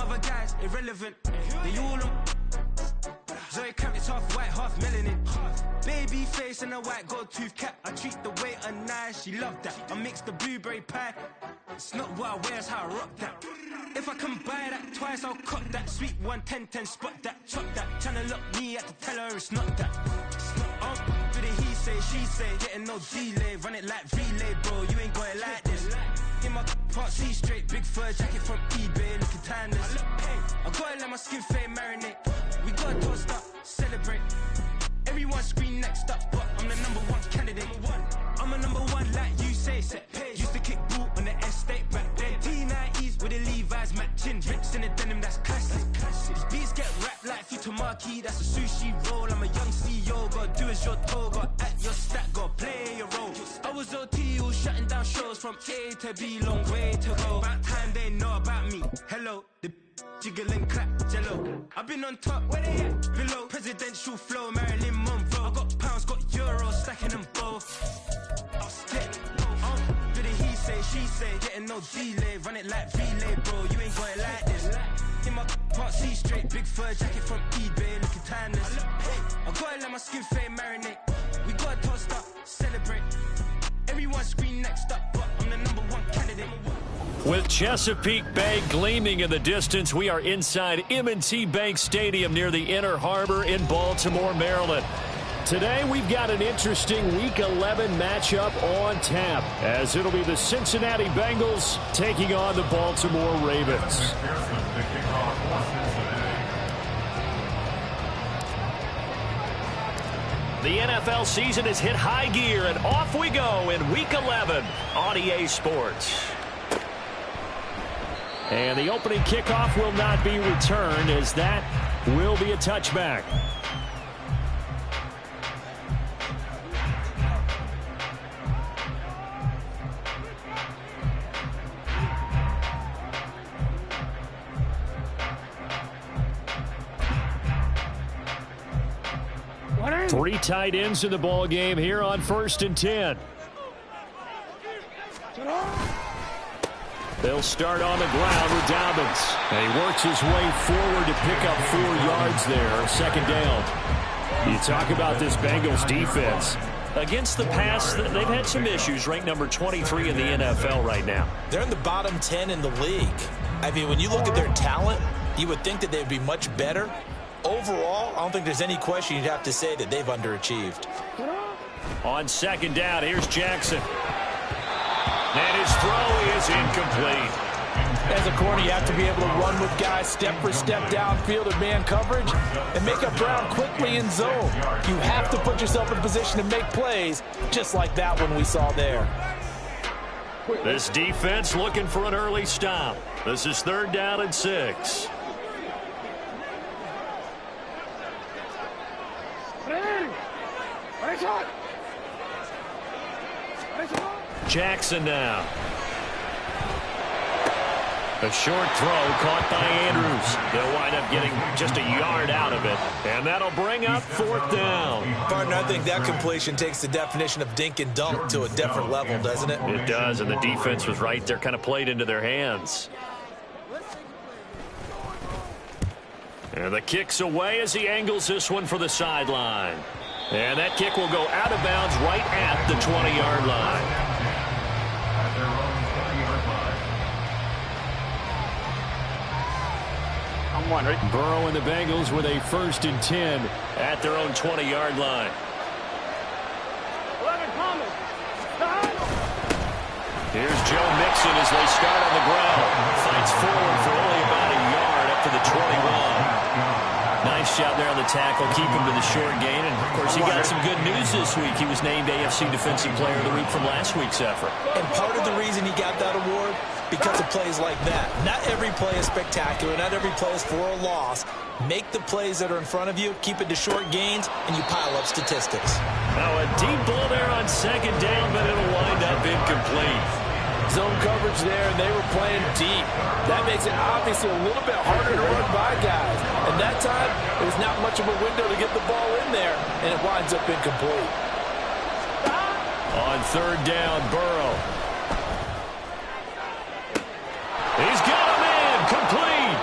other guys, irrelevant. They all Zoe Camp, it's half white, half melanin. Baby face and a white gold tooth cap. I treat the waiter nice, she loved that. I mix the blueberry pie. It's not what I wear, it's how I rock that. If I can buy that twice, I'll cut that. Sweet 110, spot that, chop that. Tryna lock me, I can tell her it's not that. It's not for the he say, she say. Getting no delay, run it like relay, bro. You ain't got it like this. In my part C straight, big fur jacket from eBay, looking timeless. I gotta let my skin fade marinate. We gotta toast up, celebrate. Everyone scream next up, but I'm the #1 candidate. I'm a #1 like you say. Used to kick boot on the estate back then. T90s with the Levi's matching. Rips in the denim, that's classic. These beats get wrapped like Futamaki, that's a sushi roll. I'm a young CEO, gotta do as you're told. Gotta act your stat, gotta play your role. I was OT, all shutting down shows from A to B, long way to go. About time they know about me. Hello, the jiggle and clap, jello. I've been on top, where they at? Below, presidential flow, Marilyn Monroe. I got pounds, got euros, stacking them both. I'll stick, for the he say, she say. Getting no delay, run it like relay, bro. You ain't got it like this. In my part C straight, big fur jacket from eBay, looking timeless. I gotta let my skin fade marinate. We gotta toast up, celebrate. Everyone scream next up, but I'm the #1 candidate. With Chesapeake Bay gleaming in the distance, we are inside M&T Bank Stadium near the Inner Harbor in Baltimore, Maryland. Today, we've got an interesting Week 11 matchup on tap, as it'll be the Cincinnati Bengals taking on the Baltimore Ravens. The NFL season has hit high gear, and off we go in Week 11 on EA Sports. And the opening kickoff will not be returned, as that will be a touchback. Three tight ends in the ball game here on 1st and 10. They'll start on the ground with Dobbins. And he works his way forward to pick up 4 yards there. 2nd down. You talk about this Bengals defense. Against the pass, they've had some issues. Ranked number 23 in the NFL right now. They're in the bottom 10 in the league. I mean, when you look at their talent, you would think that they'd be much better. Overall, I don't think there's any question you'd have to say that they've underachieved. On 2nd down, here's Jackson. And his throw is incomplete. As a corner, you have to be able to run with guys step for step downfield in man coverage and make up ground quickly in zone. You have to put yourself in position to make plays, just like that one we saw there. This defense looking for an early stop. This is 3rd down and 6. Jackson now. A short throw caught by Andrews. They'll wind up getting just a yard out of it. And that'll bring up 4th down. Partner, I think that completion takes the definition of dink and dunk to a different level, doesn't it? It does, and the defense was right there, kind of played into their hands. And the kick's away as he angles this one for the sideline. And that kick will go out of bounds right at the 20-yard line. Burrow and the Bengals with a 1st and 10 at their own 20-yard line. Here's Joe Mixon as they start on the ground. Fights forward for only about a yard up to the 21. Nice job there on the tackle. Keep him to the short gain. And, of course, he got some good news this week. He was named AFC Defensive Player of the Week from last week's effort. And part of the reason he got that award, because of plays like that. Not every play is spectacular. Not every play is for a loss. Make the plays that are in front of you, keep it to short gains, and you pile up statistics. Now a deep ball there on 2nd down, but it'll wind up incomplete. Zone coverage there, and they were playing deep. That makes it obviously a little bit harder to run by guys. And that time, it was not much of a window to get the ball in there, and it winds up incomplete. On 3rd down, Burrow. He's got him in, complete.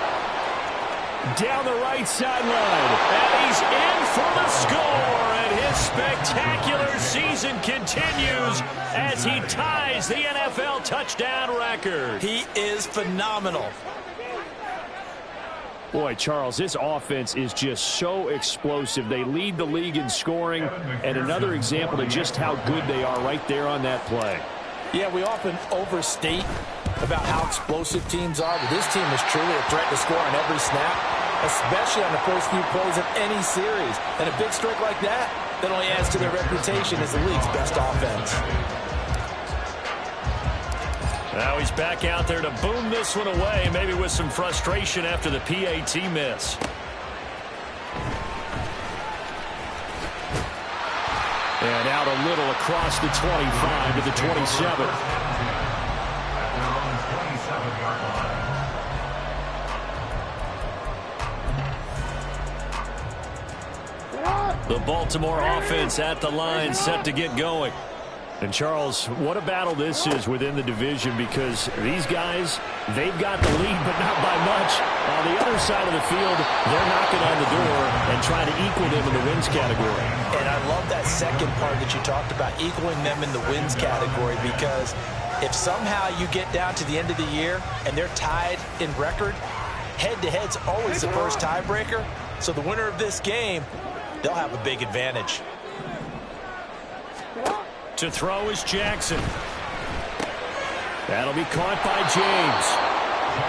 down the right sideline. And he's in for the score. And his spectacular season continues as he ties the NFL touchdown record. He is phenomenal. Boy, Charles, this offense is just so explosive. They lead the league in scoring, and another example of just how good they are right there on that play. Yeah, we often overstate about how explosive teams are, but this team is truly a threat to score on every snap, especially on the first few plays of any series. And a big streak like that only adds to their reputation as the league's best offense. Now he's back out there to boom this one away, maybe with some frustration after the PAT miss. And out a little across the 25 to the 27. The Baltimore offense at the line, set to get going. And, Charles, what a battle this is within the division, because these guys, they've got the lead, but not by much. On the other side of the field, they're knocking on the door and trying to equal them in the wins category. And I love that second part that you talked about, equaling them in the wins category, because if somehow you get down to the end of the year and they're tied in record, head-to-head's always the first tiebreaker. So the winner of this game, they'll have a big advantage. To throw is Jackson. That'll be caught by James.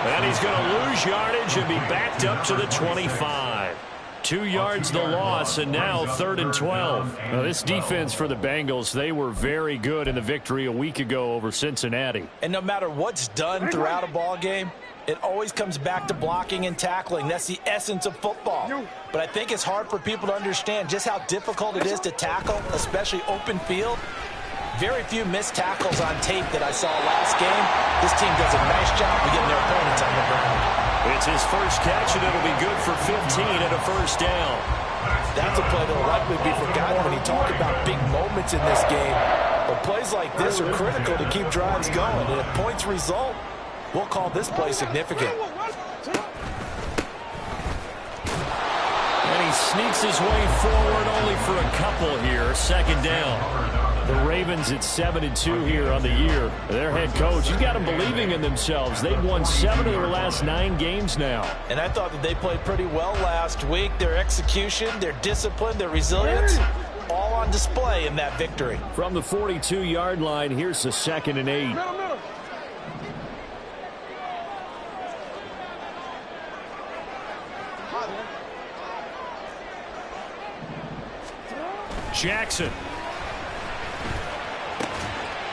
And he's going to lose yardage and be backed up to the 25. 2 yards the loss, and now 3rd and 12. Now, this defense for the Bengals, they were very good in the victory a week ago over Cincinnati. And no matter what's done throughout a ball game, it always comes back to blocking and tackling. That's the essence of football. But I think it's hard for people to understand just how difficult it is to tackle, especially open field. Very few missed tackles on tape that I saw last game. This team does a nice job of getting their opponents on the ground. It's his first catch, and it'll be good for 15 and a first down. That's a play that will likely be forgotten when you talk about big moments in this game. But plays like this are critical to keep drives going. And if points result, we'll call this play significant. And he sneaks his way forward only for a couple here. 2nd down. The Ravens at 7-2 here on the year. Their head coach, he's got them believing in themselves. They've won 7 of their last 9 games now. And I thought that they played pretty well last week. Their execution, their discipline, their resilience, all on display in that victory. From the 42-yard line, here's the 2nd and 8. Jackson.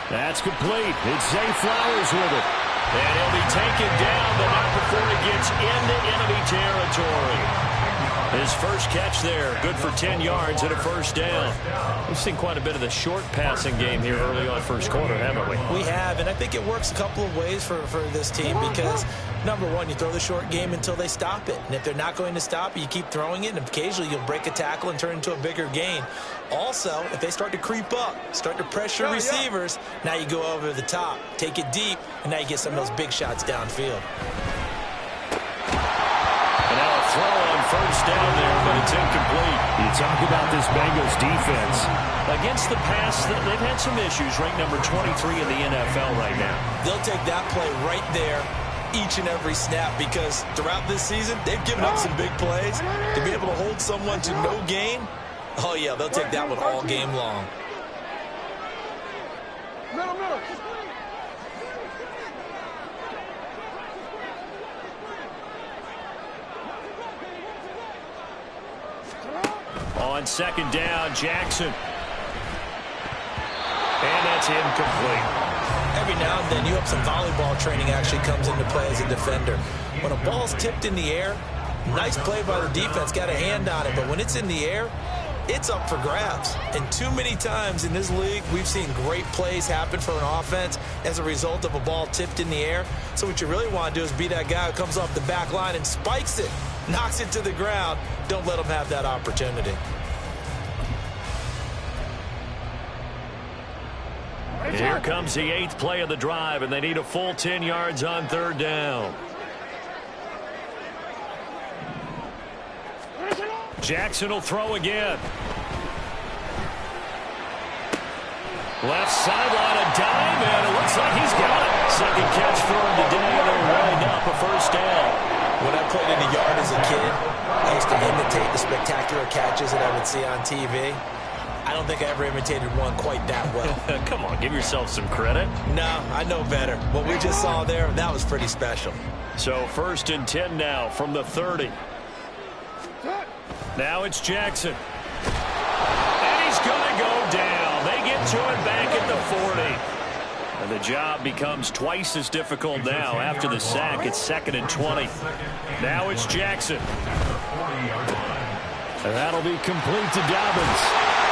That's complete. It's Zay Flowers with it. And he'll be taken down, but not before he gets into enemy territory. His first catch there, good for 10 yards and a first down. We've seen quite a bit of the short passing game here early on first quarter, haven't we? We have, and I think it works a couple of ways for this team because, number one, you throw the short game until they stop it. And if they're not going to stop it, you keep throwing it, and occasionally you'll break a tackle and turn it into a bigger gain. Also, if they start to creep up, start to pressure receivers, now you go over the top, take it deep, and now you get some of those big shots downfield. And now a throw on first down there, but it's incomplete. You talk about this Bengals defense. Against the pass, they've had some issues, ranked number 23 in the NFL right now. They'll take that play right there each and every snap because throughout this season, they've given up some big plays. To be able to hold someone to no gain, oh, yeah, they'll take that one all game long. On 2nd down, Jackson. And that's incomplete. Every now and then, you have some volleyball training actually comes into play as a defender. When a ball's tipped in the air, nice play by the defense, got a hand on it. But when it's in the air, it's up for grabs. And too many times in this league, we've seen great plays happen for an offense as a result of a ball tipped in the air. So what you really want to do is be that guy who comes off the back line and spikes it, knocks it to the ground. Don't let them have that opportunity. Here comes the 8th play of the drive, and they need a full 10 yards on 3rd down. Jackson will throw again. Left sideline, a dive, and it looks like he's got it. Second catch for him today. They're running up a first down. When I played in the yard as a kid, I used to imitate the spectacular catches that I would see on TV. I don't think I ever imitated one quite that well. Come on, give yourself some credit. No, I know better. What we just saw there, that was pretty special. So 1st and 10 now from the 30. Now it's Jackson. And he's going to go down. They get to it back at the 40. And the job becomes twice as difficult now. After the sack, it's 2nd and 20. Now it's Jackson. And that'll be complete to Dobbins.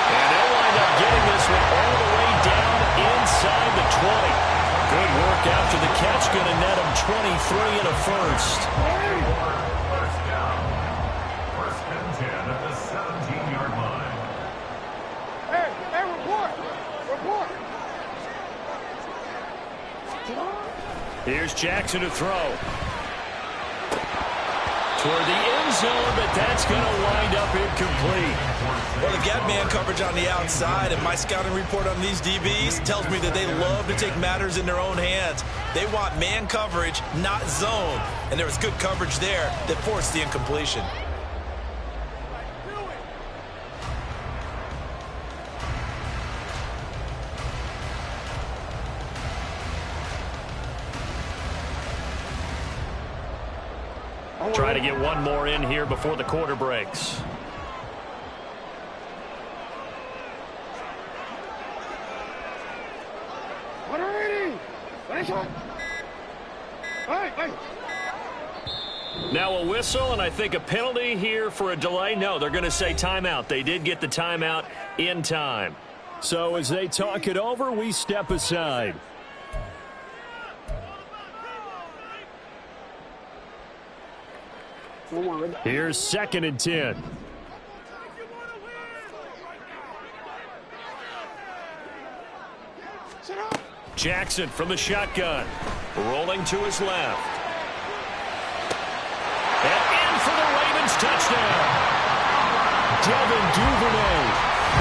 And they'll wind up getting this one all the way down inside the 20. Good work after the catch. Going to net him 23 and a first. First down. 1st and 10 at the 17-yard line. Hey, report. Here's Jackson to throw. Toward the end zone, but that's going to wind up incomplete. Well, they've got man coverage on the outside, and my scouting report on these DBs tells me that they love to take matters in their own hands. They want man coverage, not zone. And there was good coverage there that forced the incompletion. Try to get one more in here before the quarter breaks. Now a whistle, and I think a penalty here for a delay. No, they're going to say timeout. They did get the timeout in time. So as they talk it over, we step aside. Here's 2nd and 10. Jackson from the shotgun. Rolling to his left. And in for the Ravens touchdown. Devin Duvernay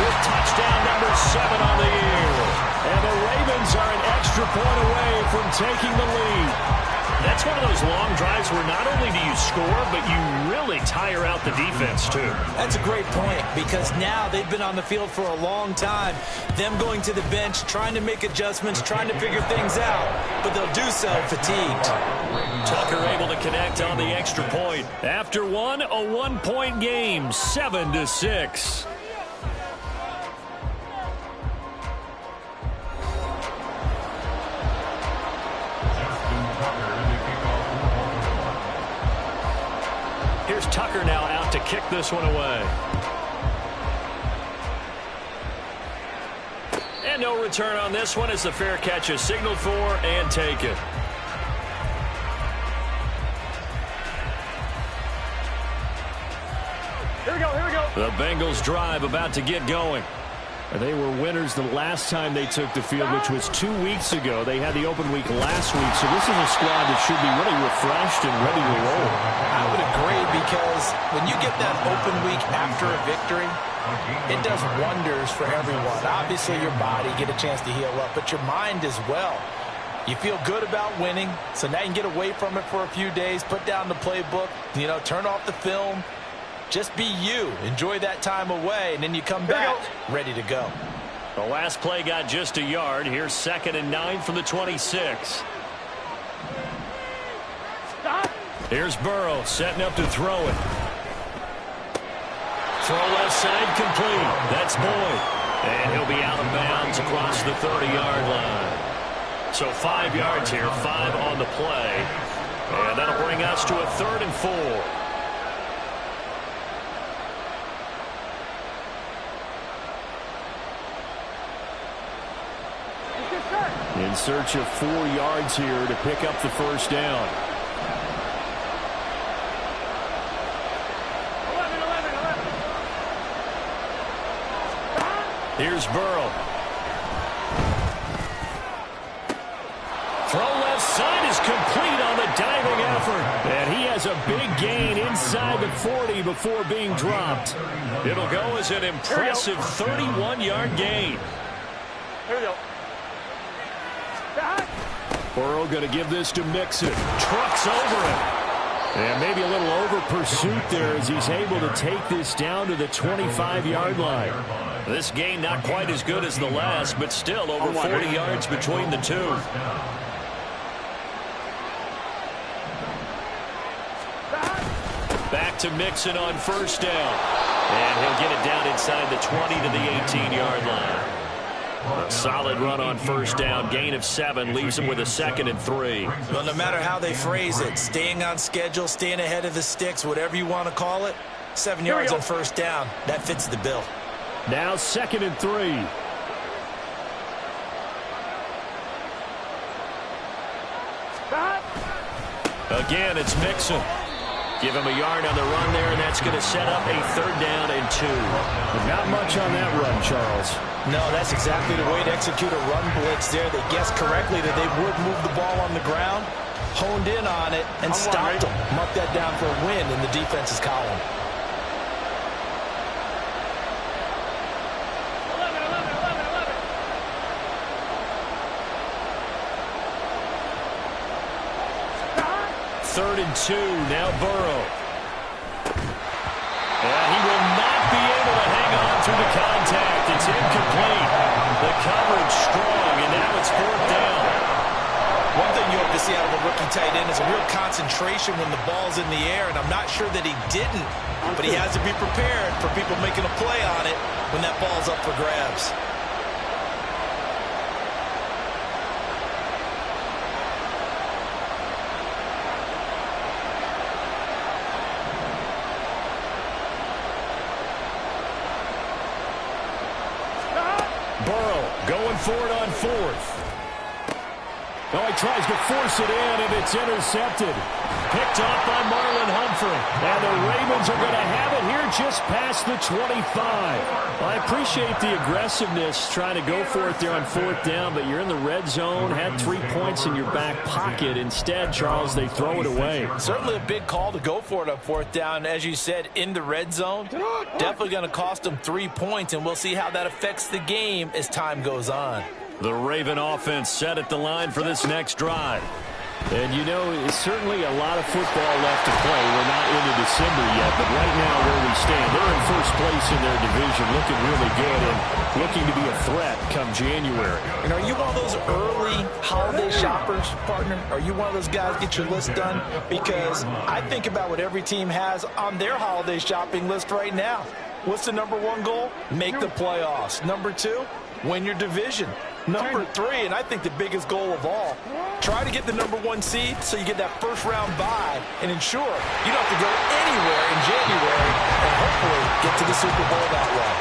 with touchdown number 7 on the year. And the Ravens are an extra point away from taking the lead. That's one of those long drives where not only do you score, but you really tire out the defense, too. That's a great point, because now they've been on the field for a long time. Them going to the bench, trying to make adjustments, trying to figure things out, but they'll do so fatigued. Tucker able to connect on the extra point. After one, a 1-point game, 7-6. Here's Tucker now out to kick this one away. And no return on this one as the fair catch is signaled for and taken. Here we go. The Bengals drive about to get going. They were winners the last time they took the field, which was 2 weeks ago. They had the open week last week, so this is a squad that should be really refreshed and ready to roll. I would agree, because when you get that open week after a victory, it does wonders for everyone. Obviously, your body get a chance to heal up, but your mind as well. You feel good about winning, so now you can get away from it for a few days, put down the playbook, turn off the film. Just be you. Enjoy that time away, and then you come back ready to go. The last play got just a yard. Here's 2nd and 9 from the 26. Here's Burrow setting up to throw it. Throw left side complete. That's Boyd. And he'll be out of bounds across the 30-yard line. So 5 yards here, 5 on the play. And that'll bring us to a 3rd and 4. In search of 4 yards here to pick up the first down. 11. Here's Burrow. Throw left side is complete on the diving effort. And he has a big gain inside the 40 before being dropped. It'll go as an impressive 31-yard gain. Here we go. Burrow going to give this to Mixon. Trucks over him. And maybe a little over pursuit there as he's able to take this down to the 25-yard line. This gain not quite as good as the last, but still over 40 yards between the two. Back to Mixon on first down. And he'll get it down inside the 20 to the 18-yard line. A solid run on first down. Gain of 7 leaves him with a 2nd and 3. Well, no matter how they phrase it, staying on schedule, staying ahead of the sticks, whatever you want to call it, 7 yards on first down, that fits the bill. Now 2nd and 3. Again, it's Mixon. Give him a yard on the run there, and that's going to set up a 3rd down and 2. But not much on that run, Charles. No, that's exactly the way to execute a run blitz there. They guessed correctly that they would move the ball on the ground, honed in on it, and stopped them. Mark that down for a win in the defense's column. Third and 2, now Burrow. And he will not be able to hang on through the contact. It's incomplete. The coverage strong, and now it's 4th down. One thing you hope to see out of a rookie tight end is a real concentration when the ball's in the air, and I'm not sure that he didn't, but he has to be prepared for people making a play on it when that ball's up for grabs. Going for it on 4th. Oh, he tries to force it in, and it's intercepted. Picked off by Marlon Humphrey. And the Ravens are going to have it here just past the 25. I appreciate the aggressiveness trying to go for it there on 4th down, but you're in the red zone, had 3 points in your back pocket. Instead, Charles, they throw it away. Certainly a big call to go for it on 4th down. As you said, in the red zone, definitely going to cost them 3 points, and we'll see how that affects the game as time goes on. The Raven offense set at the line for this next drive. And, you know, it's certainly a lot of football left to play. We're not into December yet, but right now where we stand, they're in first place in their division, looking really good and looking to be a threat come January. And are you one of those early holiday shoppers, partner? Are you one of those guys get your list done? Because I think about what every team has on their holiday shopping list right now. What's the number 1 goal? Make the playoffs. Number 2, win your division. Number 3, and I think the biggest goal of all, try to get the number 1 seed so you get that first-round bye and ensure you don't have to go anywhere in January and hopefully get to the Super Bowl that way.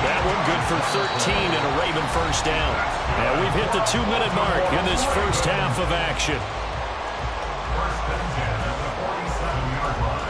That one good for 13 and a Raven first down. And we've hit the 2-minute mark in this first half of action. First and 10 at the 47-yard line.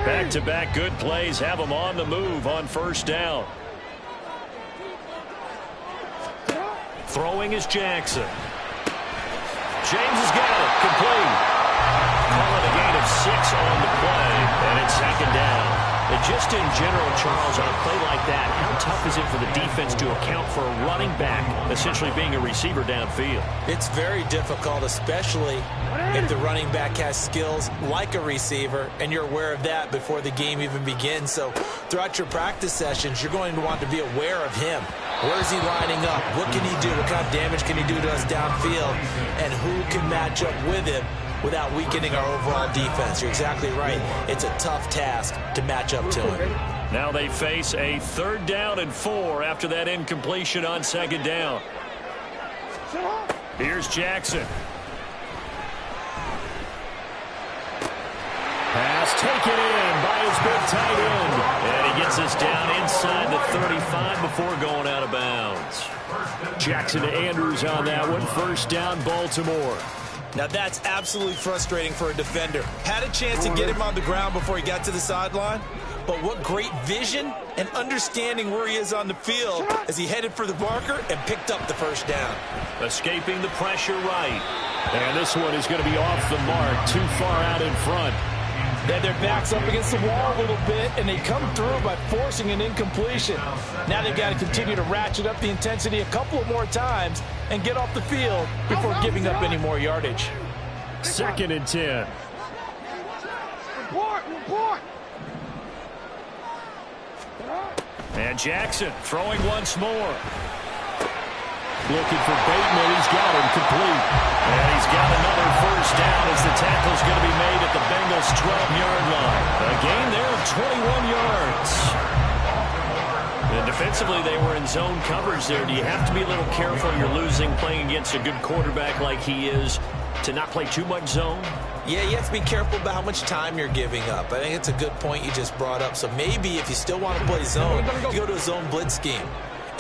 Back-to-back good plays have them on the move on first down. Throwing is Jackson. James has got it. Complete. Call it a gain of 6 on the play, and it's 2nd down. And just in general, Charles, on a play like that, how tough is it for the defense to account for a running back essentially being a receiver downfield? It's very difficult, especially if the running back has skills like a receiver, and you're aware of that before the game even begins. So throughout your practice sessions, you're going to want to be aware of him. Where is he lining up? What can he do? What kind of damage can he do to us downfield? And who can match up with him without weakening our overall defense? You're exactly right. It's a tough task to match up to him. Now they face a 3rd down and 4 after that incompletion on 2nd down. Here's Jackson. It's taken in by his big tight end. And he gets us down inside the 35 before going out of bounds. Jackson to Andrews on that one. First down, Baltimore. Now that's absolutely frustrating for a defender. Had a chance to get him on the ground before he got to the sideline, but what great vision and understanding where he is on the field as he headed for the marker and picked up the first down. Escaping the pressure right. And this one is going to be off the mark, too far out in front. And their back's up against the wall a little bit, and they come through by forcing an incompletion. Now they've got to continue to ratchet up the intensity a couple of more times and get off the field before giving up any more yardage. 2nd and 10. Report! And Jackson throwing once more. Looking for Bateman. He's got him complete. And he's got another first down as the tackle's going to be made at the Bengals' 12-yard line. A gain there of 21 yards. And defensively, they were in zone coverage there. Do you have to be a little careful? You're losing playing against a good quarterback like he is to not play too much zone? Yeah, you have to be careful about how much time you're giving up. I think it's a good point you just brought up. So maybe if you still want to play zone, you go to a zone blitz scheme.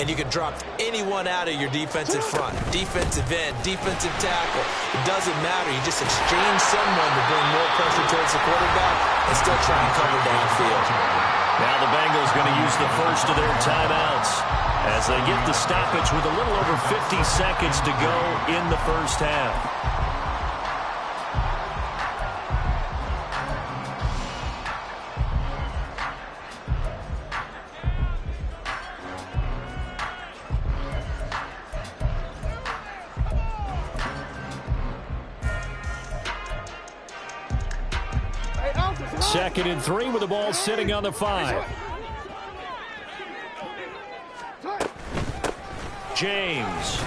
And you can drop anyone out of your defensive front. Defensive end, defensive tackle. It doesn't matter. You just exchange someone to bring more pressure towards the quarterback and still try and cover downfield. Now the Bengals going to use the first of their timeouts as they get the stoppage with a little over 50 seconds to go in the first half. Second and 3 with the ball sitting on the 5. James.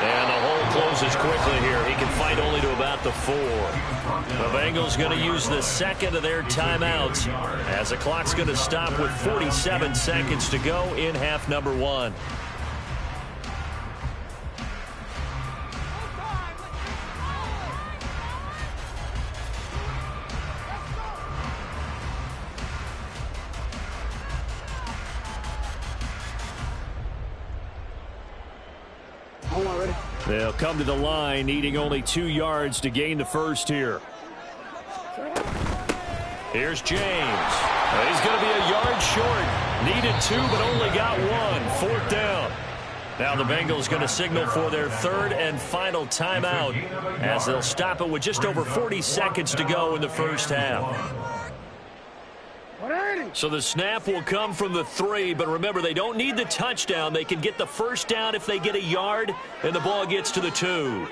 And the hole closes quickly here. He can fight only to about the 4. The Bengals going to use the second of their timeouts as the clock's going to stop with 47 seconds to go in half number 1. They'll come to the line, needing only 2 yards to gain the first here. Here's James. He's going to be a yard short. Needed 2, but only got 1. 4th down. Now the Bengals going to signal for their 3rd and final timeout as they'll stop it with just over 40 seconds to go in the first half. So the snap will come from the 3, but remember, they don't need the touchdown. They can get the first down if they get a yard, and the ball gets to the 2.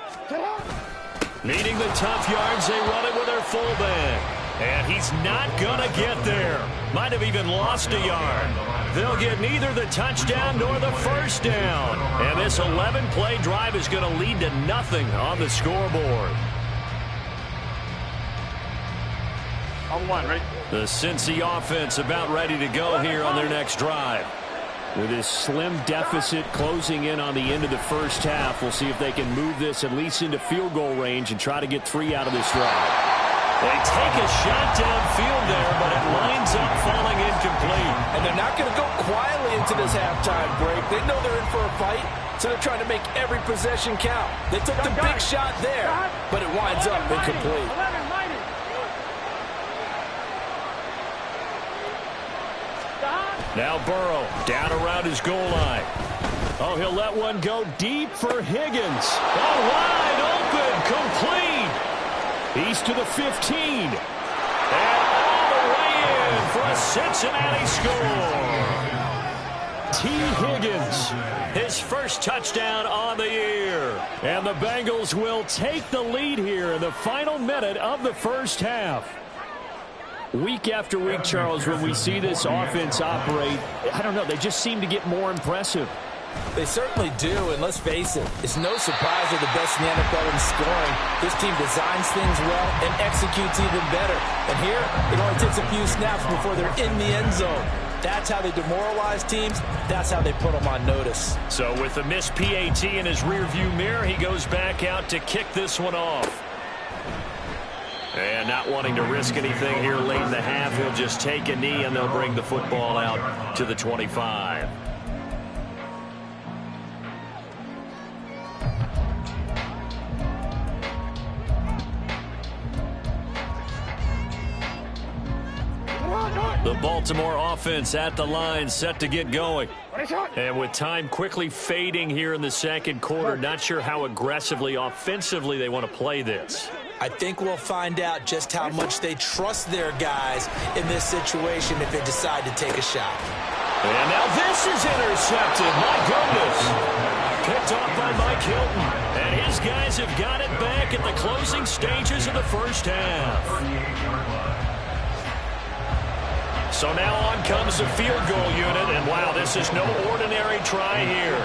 Needing the tough yards, they run it with their fullback. And he's not going to get there. Might have even lost a yard. They'll get neither the touchdown nor the first down. And this 11-play drive is going to lead to nothing on the scoreboard. On 1, right? The Cincy offense about ready to go here on their next drive. With this slim deficit closing in on the end of the first half, we'll see if they can move this at least into field goal range and try to get 3 out of this drive. They take a shot downfield there, but it lines up falling incomplete. And they're not going to go quietly into this halftime break. They know they're in for a fight, so they're trying to make every possession count. They took the big shot there, but it winds up incomplete. Now Burrow down around his goal line. Oh, he'll let one go deep for Higgins. Oh, wide open, complete. He's to the 15. And all the way in for a Cincinnati score. T. Higgins, his first touchdown on the year. And the Bengals will take the lead here in the final minute of the first half. Week after week, Charles, when we see this offense operate, I don't know, they just seem to get more impressive. They certainly do, and let's face it, it's no surprise they're the best in the NFL in scoring. This team designs things well and executes even better. And here, it only takes a few snaps before they're in the end zone. That's how they demoralize teams. That's how they put them on notice. So with the missed PAT in his rearview mirror, he goes back out to kick this one off. And not wanting to risk anything here late in the half, he'll just take a knee and they'll bring the football out to the 25. The Baltimore offense at the line, set to get going. And with time quickly fading here in the second quarter, not sure how aggressively, offensively they want to play this. I think we'll find out just how much they trust their guys in this situation if they decide to take a shot. And now this is intercepted. My goodness. Picked off by Mike Hilton. And his guys have got it back at the closing stages of the first half. So now on comes the field goal unit, and wow, this is no ordinary try here.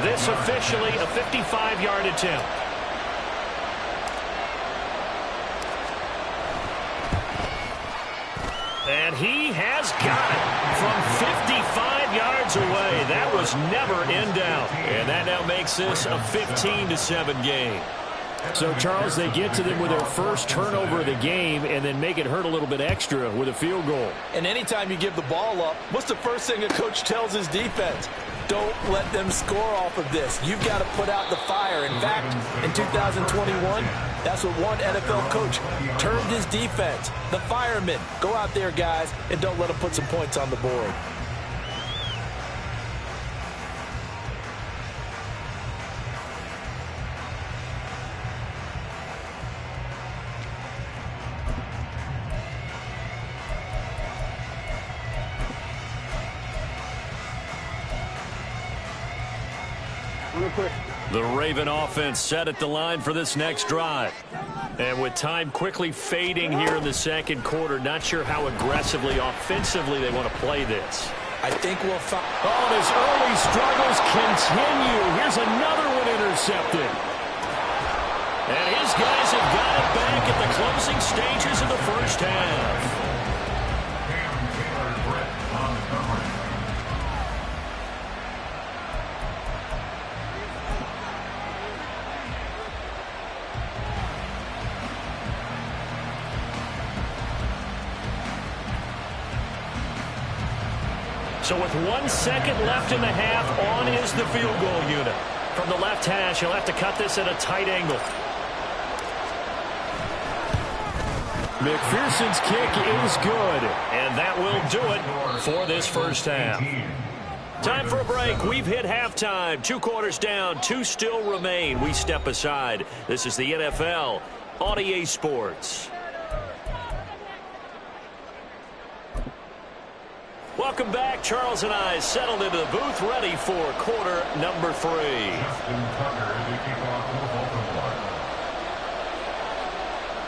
This officially a 55-yard attempt. And he has got it from 55 yards away. That was never in doubt. And that now makes this a 15-7 game. So, Charles, they get to them with their first turnover of the game and then make it hurt a little bit extra with a field goal. And anytime you give the ball up, what's the first thing a coach tells his defense? Don't let them score off of this. You've got to put out the fire. In fact, in 2021, that's what one NFL coach termed his defense. The firemen. Go out there, guys, and don't let them put some points on the board. The Raven offense set at the line for this next drive. And with time quickly fading here in the second quarter, not sure how aggressively, offensively they want to play this. I think we'll find... Oh, his early struggles continue. Here's another one intercepted. And his guys have got it back at the closing stages of the first half. So with 1 second left in the half, on is the field goal unit. From the left hash, he'll have to cut this at a tight angle. McPherson's kick is good, and that will do it for this first half. Time for a break. We've hit halftime. 2 quarters down, 2 still remain. We step aside. This is the NFL on EA Sports. Welcome back. Charles and I settled into the booth, ready for quarter number 3.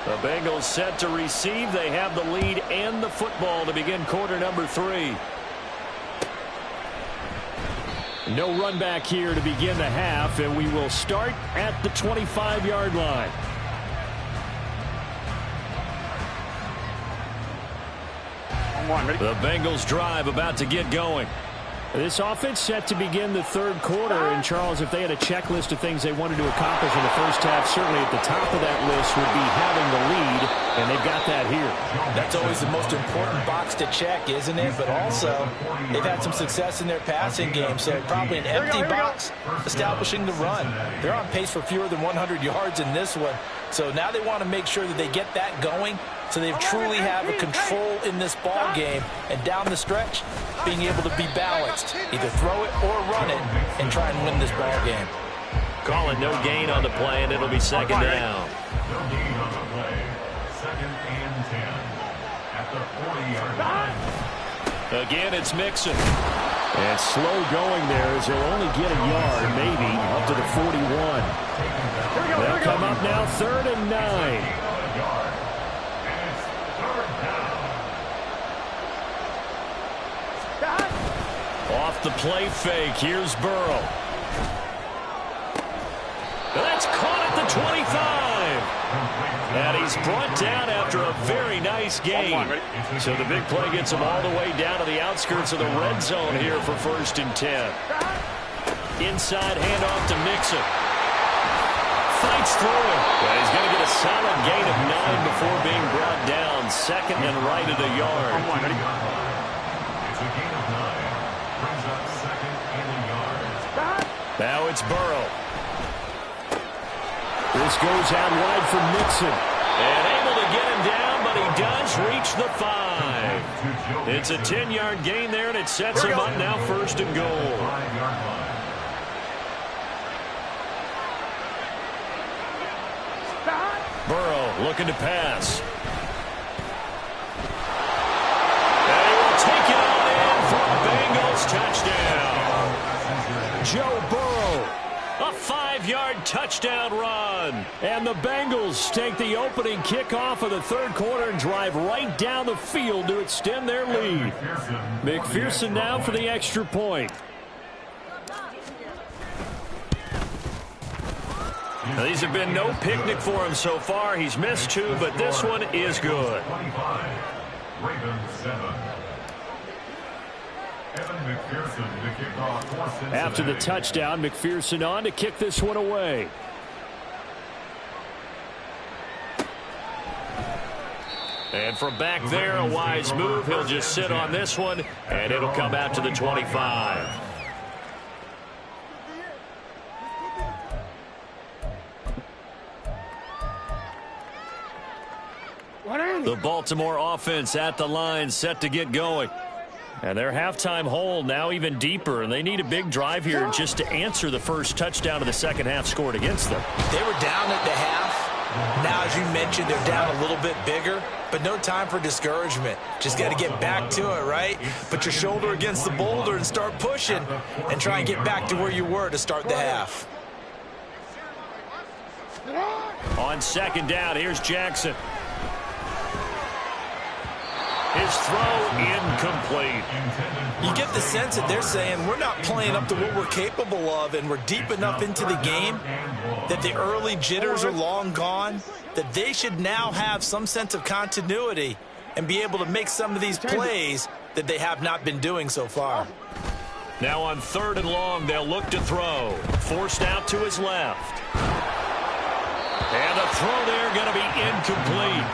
The Bengals set to receive. They have the lead and the football to begin quarter number 3. No run back here to begin the half, and we will start at the 25-yard line. The Bengals drive about to get going. This offense set to begin the third quarter, and Charles, if they had a checklist of things they wanted to accomplish in the first half, certainly at the top of that list would be having the lead, and they've got that here. That's always the most important box to check, isn't it? But also, they've had some success in their passing game, so probably an empty box establishing the run. They're on pace for fewer than 100 yards in this one, so now they want to make sure that they get that going so they truly have a control in this ball game, and down the stretch, being able to be balanced. Either throw it or run it and try and win this ball game. Call it no gain on the play, and it'll be second down. No gain on the play. 2nd and 10 at the 40-yard line. Again, it's Mixon. And slow going there as they'll only get a yard, maybe, up to the 41. They'll come up now 3rd and 9. Off the play fake, here's Burrow. That's caught at the 25. And he's brought down after a very nice game. So the big play gets him all the way down to the outskirts of the red zone here for 1st and 10. Inside handoff to Mixon. fights through it. Well, he's going to get a solid gain of 9 before being brought down. Second and right at a yard. It's a gain of 9. Brings up second and a yard. Now it's Burrow. This goes out wide for Mixon. And able to get him down, but he does reach the 5. It's a 10-yard gain there, and it sets him up now first and goal. 5-yard line. Burrow looking to pass. And he will take it on in for a Bengals touchdown. Joe Burrow, a 5-yard touchdown run. And the Bengals take the opening kickoff of the third quarter and drive right down the field to extend their lead. McPherson now for the extra point. Now, these have been no picnic for him so far. He's missed 2, but this one is good. 25. Ravens 7. Evan McPherson to kick off for Cincinnati. After the touchdown, McPherson on to kick this one away. And from back there, a wise move. He'll just sit on this one, and it'll come out to the 25. The Baltimore offense at the line, set to get going. And their halftime hole now even deeper, and they need a big drive here just to answer the first touchdown of the second half scored against them. They were down at the half. Now, as you mentioned, they're down a little bit bigger, but no time for discouragement. Just got to get back to it, right? Put your shoulder against the boulder and start pushing and try and get back to where you were to start the half. On second down, here's Jackson. His throw incomplete. You get the sense that they're saying we're not playing up to what we're capable of, and we're deep enough into the game that the early jitters are long gone, that they should now have some sense of continuity and be able to make some of these plays that they have not been doing so far. Now on third and long, they'll look to throw. Forced out to his left. And the throw there going to be incomplete.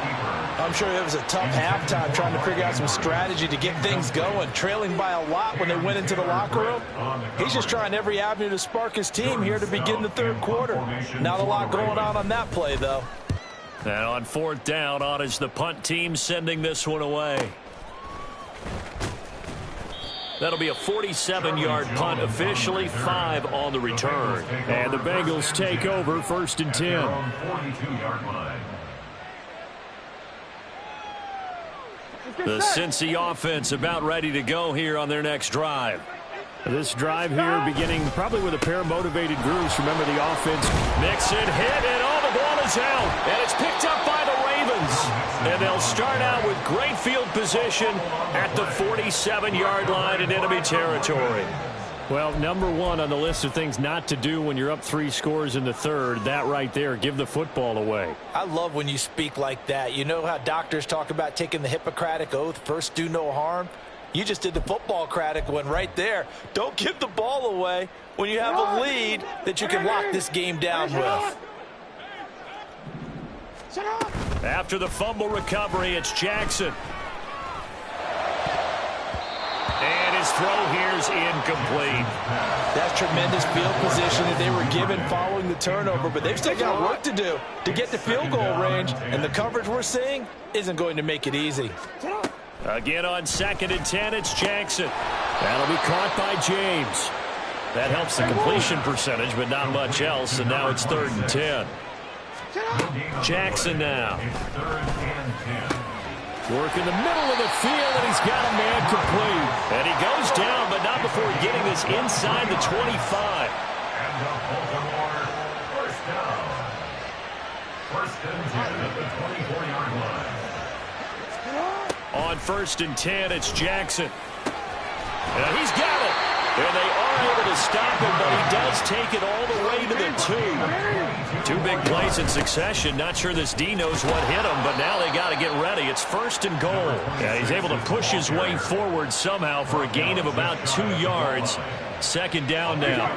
I'm sure it was a tough halftime trying to figure out some strategy to get things going. Trailing by a lot when they went into the locker room. He's just trying every avenue to spark his team here to begin the third quarter. Not a lot going on that play, though. And on fourth down, on is the punt team sending this one away. That'll be a 47-yard punt, officially 5 on the return. And the Bengals take over first and 10. 42-yard line. The Cincy offense about ready to go here on their next drive. This drive here beginning probably with a pair of motivated groups. Remember the offense. Mixon hit, and the ball is out. And it's picked up by the Ravens. And they'll start out with great field position at the 47-yard line in enemy territory. Well, number one on the list of things not to do when you're up 3 scores in the third, that right there, give the football away. I love when you speak like that. You know how doctors talk about taking the Hippocratic Oath, first do no harm? You just did the football-cratic one right there. Don't give the ball away when you have a lead that you can lock this game down with. After the fumble recovery, it's Jackson. And his throw here is incomplete. That's tremendous field position that they were given following the turnover, but they've still got work to do to get to field goal range, and the coverage we're seeing isn't going to make it easy. Again on second and 10, it's Jackson. That'll be caught by James. That helps the completion percentage, but not much else, and now it's third and 10. Jackson now. Work in the middle of the field, and he's got a man complete. And he goes down, but not before getting this inside the 25. And the Baltimore first down. First and 10 at the 24-yard line. On first and 10, it's Jackson. And he's got it. And they are able to stop him, but he does take it all the way to the 2. 2 big plays in succession. Not sure this D knows what hit him, but now they got to get ready. It's first and goal. Yeah, he's able to push his way forward somehow for a gain of about 2 yards. Second down now.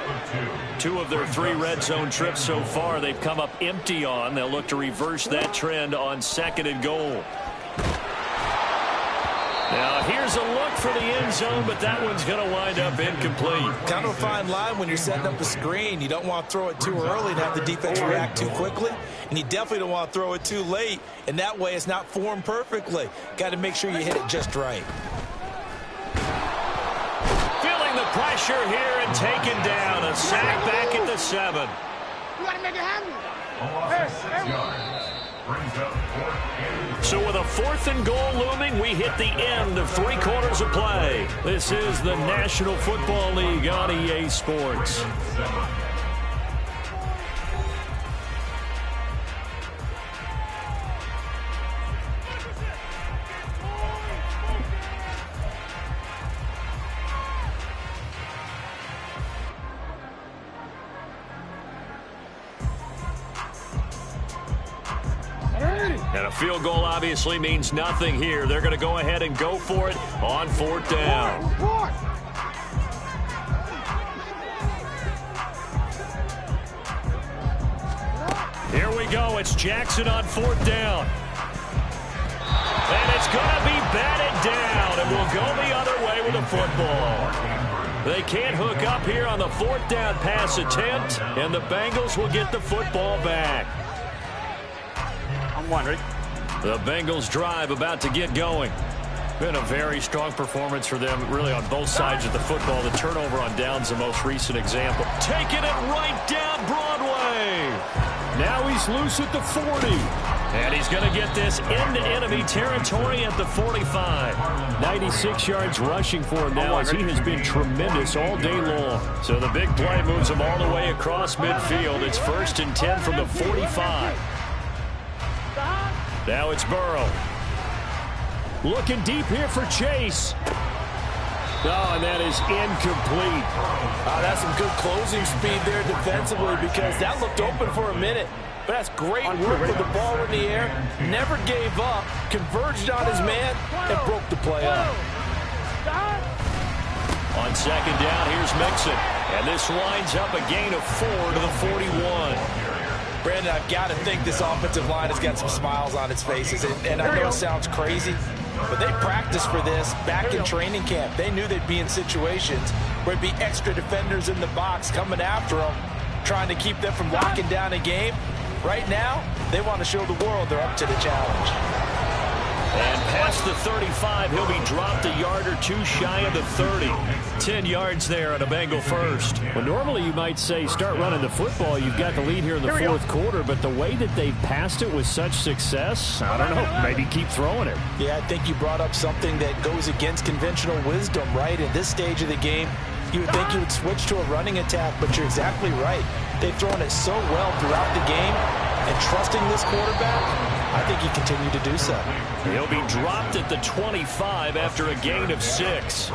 2 of their 3 red zone trips so far they've come up empty on. They'll look to reverse that trend on 2nd and goal. Now here's a look for the end zone, but that one's going to wind up incomplete. Kind of a fine line when you're setting up a screen. You don't want to throw it too early and have the defense react too quickly, and you definitely don't want to throw it too late, and that way it's not formed perfectly. Got to make sure you hit it just right. Feeling the pressure here and taken down. A sack back at the 7. You got to make it happen. Almost 6 yards. Brings up 4th and So with a 4th and goal looming, we hit the end of 3 quarters of play. This is the National Football League on EA Sports. And a field goal obviously means nothing here. They're going to go ahead and go for it on 4th down. Here we go. It's Jackson on 4th down. And it's going to be batted down, and we'll go the other way with the football. They can't hook up here on the 4th down pass attempt, and the Bengals will get the football back. I'm 1, ready? The Bengals drive about to get going. Been a very strong performance for them, really, on both sides of the football. The turnover on downs, the most recent example. Taking it right down Broadway. Now he's loose at the 40. And he's going to get this into enemy territory at the 45. 96 yards rushing for him now as he has been tremendous all day long. So the big play moves him all the way across midfield. It's 1st and 10 from the 45. Now it's Burrow. Looking deep here for Chase. Oh, and that is incomplete. That's some good closing speed there defensively, because that looked open for a minute. But that's great work with the ball in the air. Never gave up, converged on his man, and broke the play up. On 2nd down, here's Mixon. And this winds up a gain of 4 to the 41. Brandon, I've got to think this offensive line has got some smiles on its faces. And I know it sounds crazy, but they practiced for this back in training camp. They knew they'd be in situations where it'd be extra defenders in the box coming after them, trying to keep them from locking down a game. Right now, they want to show the world they're up to the challenge. And past the 35, he'll be dropped a yard or 2 shy of the 30. 10 yards there on a Bengal first. Well, normally you might say start running the football. You've got the lead here in the 4th quarter, but the way that they've passed it with such success, I don't know, maybe keep throwing it. Yeah, I think you brought up something that goes against conventional wisdom, right? In this stage of the game, you would think you would switch to a running attack, but you're exactly right. They've thrown it so well throughout the game, and trusting this quarterback, I think he continued to do so. He'll be dropped at the 25 after a gain of 6.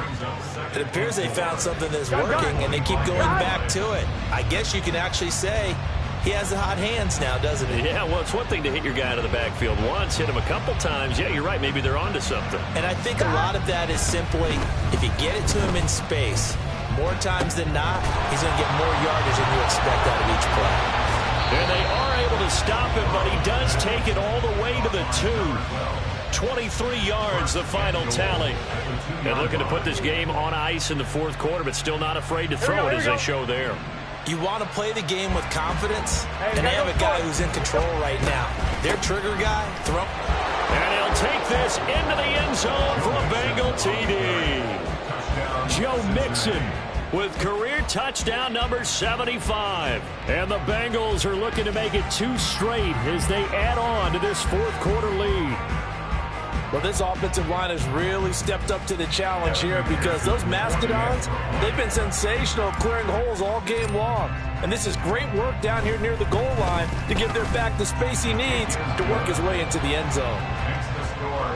It appears they found something that's working, and they keep going back to it. I guess you can actually say he has the hot hands now, doesn't he? Yeah, well, it's one thing to hit your guy out of the backfield once, hit him a couple times. Yeah, you're right. Maybe they're onto something. And I think a lot of that is simply, if you get it to him in space, more times than not, he's going to get more yardage than you expect out of each play. And they are able to stop him, but he does take it all the way to the 2. 23 yards, the final tally. And looking to put this game on ice in the 4th quarter, but still not afraid to throw it as they show there. You want to play the game with confidence, and they have a guy who's in control right now. Their trigger guy, throw. And he'll take this into the end zone for a Bengal TD. Joe Mixon with career touchdown number 75. And the Bengals are looking to make it 2 straight as they add on to this 4th quarter lead. Well, this offensive line has really stepped up to the challenge here, because those Mastodons, they've been sensational clearing holes all game long. And this is great work down here near the goal line to give their back the space he needs to work his way into the end zone.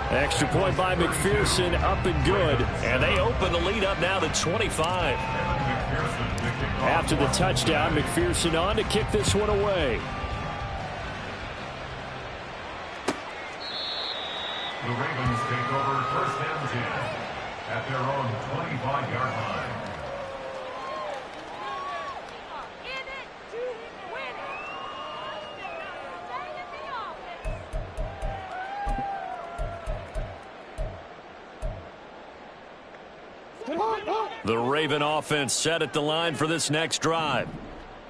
Extra point by McPherson, up and good. And they open the lead up now to 25. After the touchdown, McPherson on to kick this one away. The Ravens take over 1st and 10 at their own 25-yard line. The Raven offense set at the line for this next drive.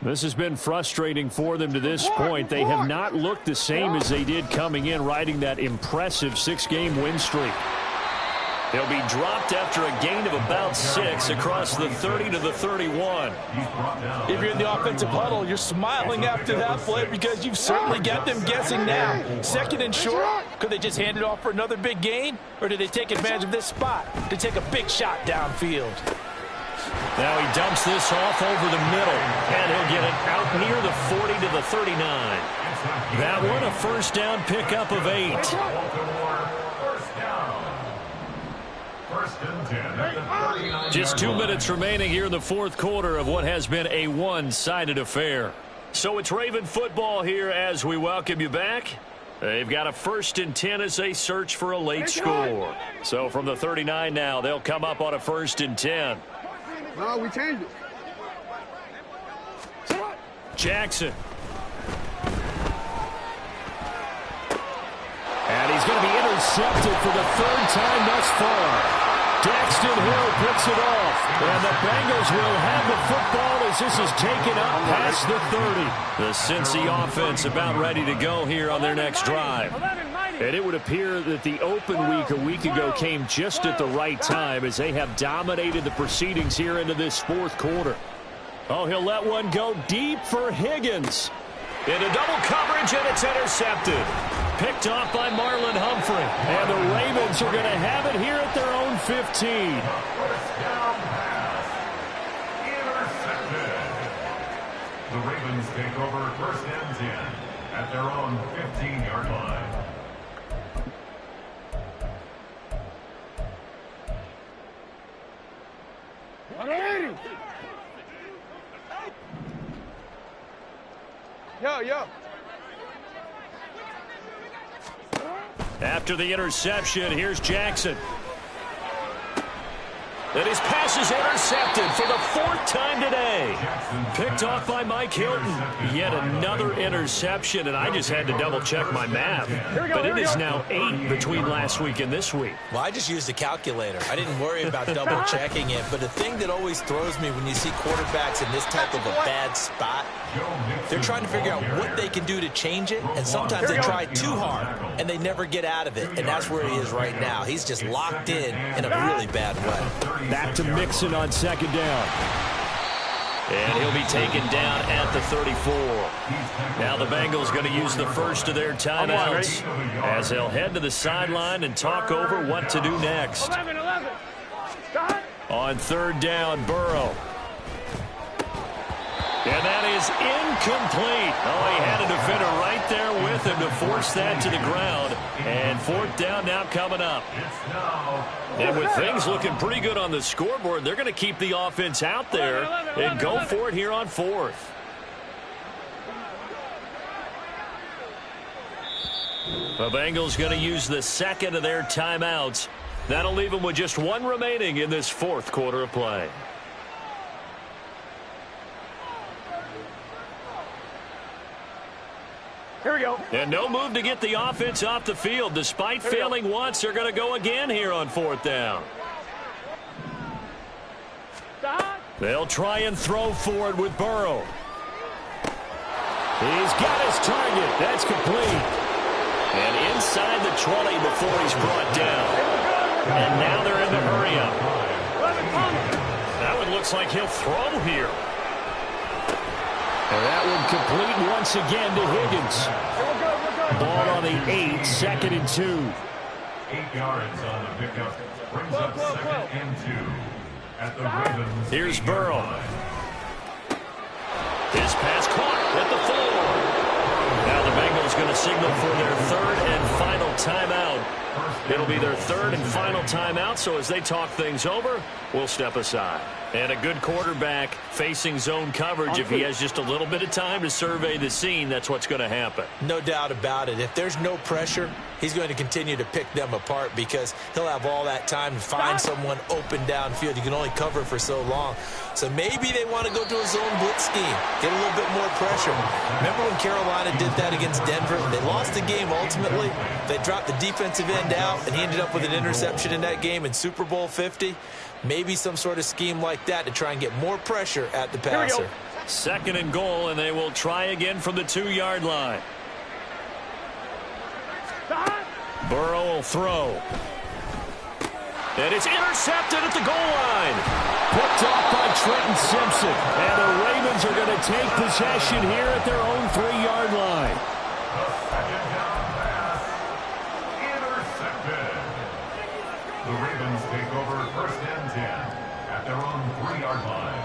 This has been frustrating for them to this point. They have not looked the same as they did coming in, riding that impressive 6-game win streak. They'll be dropped after a gain of about 6 across the 30 to the 31. If you're in the offensive huddle, you're smiling after that play because you've certainly got them guessing now. 2nd and short, could they just hand it off for another big gain? Or did they take advantage of this spot to take a big shot downfield? Now he dumps this off over the middle, and he'll get it out near the 40 to the 39. That one a first down pickup of 8. Just 2 minutes remaining here in the 4th quarter of what has been a one-sided affair. So it's Raven football here as we welcome you back. They've got a 1st and 10 as they search for a late score. So from the 39 now, they'll come up on a 1st and 10. No, we changed it. Jackson. And he's going to be intercepted for the 3rd time thus far. Daxton Hill picks it off. And the Bengals will have the football as this is taken up past the 30. The Cincy offense about ready to go here on their next drive. And it would appear that the open week a week ago came just at the right time as they have dominated the proceedings here into this 4th quarter. Oh, he'll let one go deep for Higgins. Into double coverage, and it's intercepted. Picked off by Marlon Humphrey. And the Ravens are going to have it here at their own 15. First down pass. Intercepted. The Ravens take over 1st and 10 at their own 15-yard line. Yo. After the interception, here's Jackson. And his pass is intercepted for the 4th time today. Picked off by Mike Hilton. Yet another interception, and I just had to double-check my math. But it is now 8 between last week and this week. Well, I just used a calculator. I didn't worry about double-checking it. But the thing that always throws me when you see quarterbacks in this type of a bad spot, they're trying to figure out what they can do to change it, and sometimes they try too hard, and they never get out of it. And that's where he is right now. He's just locked in a really bad way. Back to Mixon on 2nd down. And he'll be taken down at the 34. Now the Bengals going to use the first of their timeouts as they'll head to the sideline and talk over what to do next. 11. On 3rd down, Burrow. And that is incomplete. Oh, he had a defender right there with him to force that to the ground. And 4th down now coming up. And with things looking pretty good on the scoreboard, they're going to keep the offense out there and go for it here on 4th. The Bengals going to use the 2nd of their timeouts. That'll leave them with just 1 remaining in this 4th quarter of play. Here we go. And no move to get the offense off the field. Despite failing once, they're going to go again here on 4th down. They'll try and throw forward with Burrow. He's got his target. That's complete. And inside the 20 before he's brought down. And now they're in the hurry-up. That one looks like he'll throw here. And that one complete once again to Higgins. Ball on the 8, 2nd and 2. 8 yards on the pickup. Brings up 2nd and 2 at the Ravens. Here's Burrow. His pass caught at the 4. Now the Bengals going to signal for their 3rd and final timeout. It'll be their 3rd and final timeout, so as they talk things over, we'll step aside. And a good quarterback facing zone coverage, if he has just a little bit of time to survey the scene, that's what's going to happen. No doubt about it. If there's no pressure, he's going to continue to pick them apart because he'll have all that time to find someone open downfield. You can only cover for so long. So maybe they want to go to a zone blitz scheme, get a little bit more pressure. Remember when Carolina did that against Denver? They lost the game ultimately, They dropped the defensive end out, and he ended up with an interception in that game in Super Bowl 50. Maybe some sort of scheme like that to try and get more pressure at the passer. 2nd and goal, and they will try again from the 2-yard line. Burrow will throw. And it's intercepted at the goal line. Picked off by Trenton Simpson. And the Ravens are going to take possession here at their own 3-yard line. The 2nd down pass. Intercepted. The Ravens take over 1st and 10 at their own 3-yard line.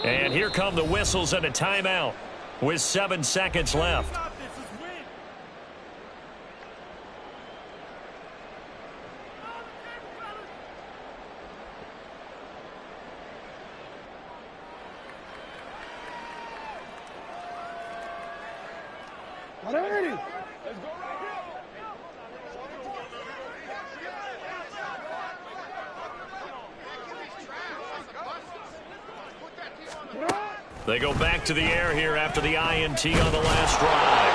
And here come the whistles and a timeout with 7 seconds left. They go back to the air here after the INT on the last drive.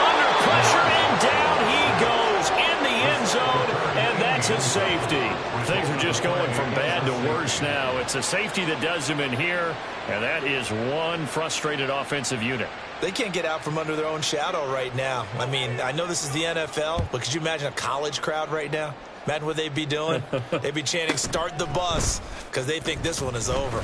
Under pressure, and down he goes in the end zone, and that's a safety. Things are just going from bad to worse now. It's a safety that does them in here, and that is one frustrated offensive unit. They can't get out from under their own shadow right now. I mean, I know this is the NFL, but could you imagine a college crowd right now? Imagine what they'd be doing. They'd be chanting, "Start the bus," because they think this one is over.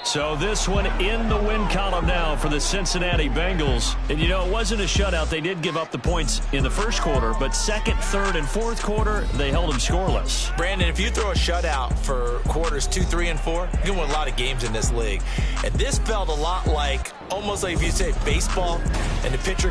So this one in the win column now for the Cincinnati Bengals. And, you know, it wasn't a shutout. They did give up the points in the first quarter, but 2nd, 3rd, and 4th quarter, they held them scoreless. Brandon, if you throw a shutout for quarters 2, 3, and 4, you can win a lot of games in this league. And this felt a lot like, almost like if you say baseball, and the pitcher goes